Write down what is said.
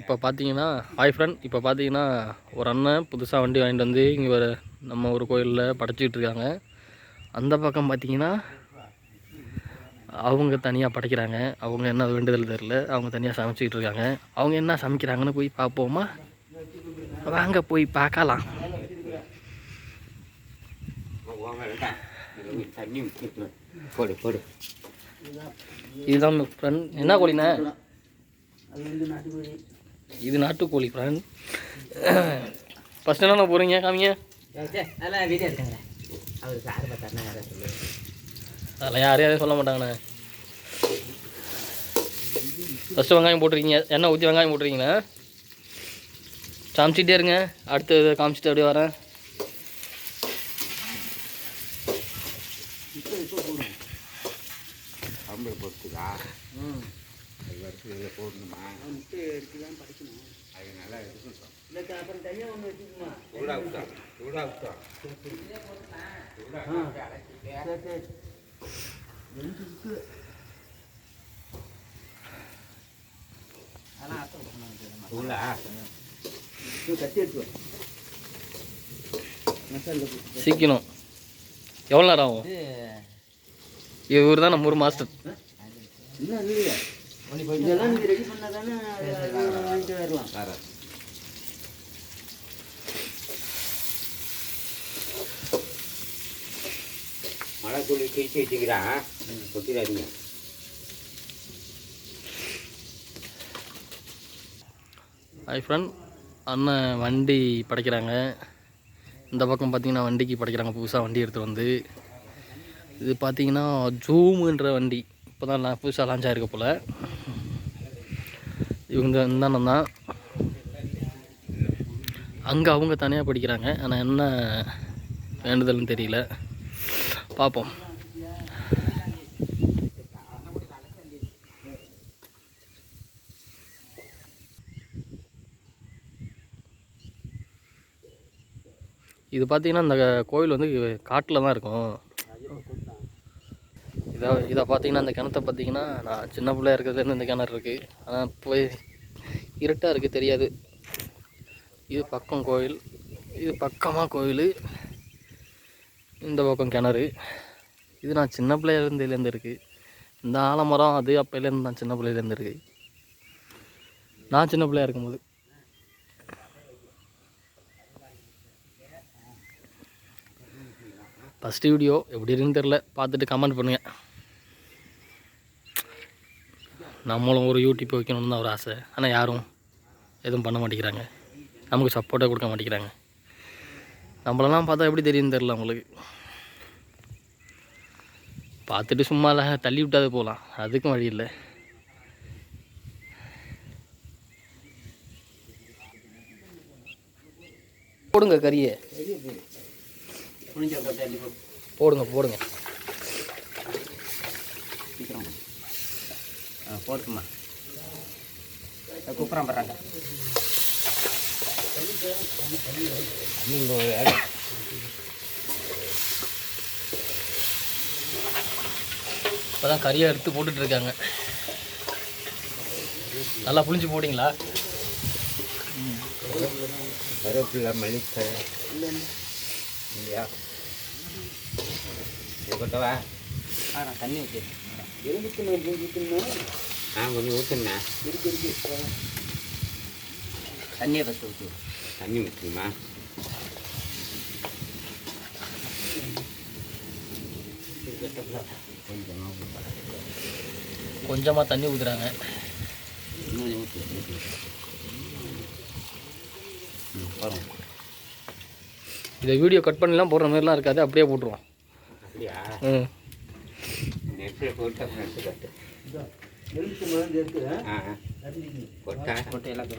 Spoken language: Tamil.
இப்போ பார்த்தீங்கன்னா ஹாய் ஃப்ரெண்ட், இப்போ பார்த்தீங்கன்னா ஒரு அண்ணன் புதுசாக வண்டி வாங்கிட்டு வந்து இங்கே ஒரு நம்ம ஒரு கோயிலில் படைச்சிக்கிட்டு இருக்காங்க. அந்த பக்கம் பார்த்தீங்கன்னா அவங்க தனியாக படைக்கிறாங்க. அவங்க என்ன வேண்டுதல் தெரில, அவங்க தனியாக சமைச்சிக்கிட்டு இருக்காங்க. அவங்க என்ன சமைக்கிறாங்கன்னு போய் பார்ப்போமா? வாங்க போய் பார்க்கலாம். இதுதான் ஃப்ரெண்ட். என்ன கோழிண்ணே? இது நாட்டுக்கோழி ஃப்ரெண்ட். ஃபஸ்ட் என்ன போகிறீங்க காமிங்க. அதெல்லாம் யாரையும் சொல்ல மாட்டாங்கண்ணே. ஃபஸ்ட்டு வெங்காயம் போட்டிருக்கீங்க, எண்ணெய் ஊற்றி வெங்காயம் போட்டிருக்கீங்களா? காமிச்சிட்டே இருங்க, அடுத்து காமிச்சிட்டு அப்படியே வரேன். சீக்கிரம் எவ்வளோ நேரம் ஆகும்? இவர் தான் நம்ம ஊர் மாஸ்டர். மழை துளி கீழ்ச்சி வச்சுக்கிறான், கொட்டிடாதீங்க. ஹாய் ஃப்ரெண்ட், அண்ணன் வண்டி படைக்கிறாங்க. இந்த பக்கம் பார்த்தீங்கன்னா வண்டிக்கு படைக்கிறாங்க, புதுசாக வண்டி எடுத்து வந்து. இது பார்த்தீங்கன்னா ஜூமுன்ற வண்டி இப்போ தான் புதுசாக லான்ச் ஆகிருக்க போல். இவங்க இந்த அண்ணன் தான். அங்கே அவங்க தனியாக படிக்கிறாங்க, ஆனால் என்ன வேண்டுதல்னு தெரியல, பார்ப்போம். இது பார்த்திங்கன்னா இந்த கோவில் வந்து காட்டில் தான் இருக்கும். இதை பார்த்தீங்கன்னா இந்த கிணத்தை பார்த்தீங்கன்னா நான் சின்ன பிள்ளையா இருக்கிறதுலேருந்து இந்த கிணறு இருக்குது. ஆனால் போய் இருட்டாக இருக்குது, தெரியாது. இது பக்கம் கோயில், இது பக்கமாக கோயில், இந்த பக்கம் கிணறு. இது நான் சின்ன பிள்ளையிலேருந்து இருக்குது. இந்த ஆலமரம் அது அப்போலேருந்து நான் சின்ன பிள்ளையிலேருந்து இருக்குது, நான் சின்ன பிள்ளையா இருக்கும்போது. ஃபஸ்ட்டு வீடியோ எப்படி இருக்குன்னு தெரில, பார்த்துட்டு கமெண்ட் பண்ணுங்கள். நம்மளும் ஒரு யூடியூப் வைக்கணும்னு தான் ஒரு ஆசை, ஆனால் யாரும் எதுவும் பண்ண மாட்டேங்கிறாங்க, நமக்கு சப்போர்ட்டாக கொடுக்க மாட்டேங்கிறாங்க. நம்மளெல்லாம் பார்த்தா எப்படி தெரியும்னு தெரில அவங்களுக்கு. பார்த்துட்டு சும்மா இல்லை, தள்ளி விட்டாது போகலாம், அதுக்கும் வழி இல்லை. போடுங்க கறியை, போடுங்க போடுங்க, போட்டுமா கூப்பிட்றான் போடுறாங்க. இப்போ தான் கறியை எடுத்து போட்டுட்ருக்காங்க. நல்லா புளிஞ்சு போட்டிங்களா? கருவேப்பிலை மல்லிகை இல்லையா? கொட்டவா? நான் தண்ணி ஊற்றி கொஞ்சம் ஊற்றுண்ணா. தண்ணியை ஃபஸ்ட்டு ஊற்று. தண்ணி ஊற்றுமா? கொஞ்சமாக தண்ணி ஊற்றுறாங்க. இதை வீடியோ கட் பண்ணலாம் போடுற மாதிரிலாம் இருக்காது, அப்படியே போட்டுருவோம். அப்படியா? நெட்டில் போட்டு கொட்டை எல்லாம்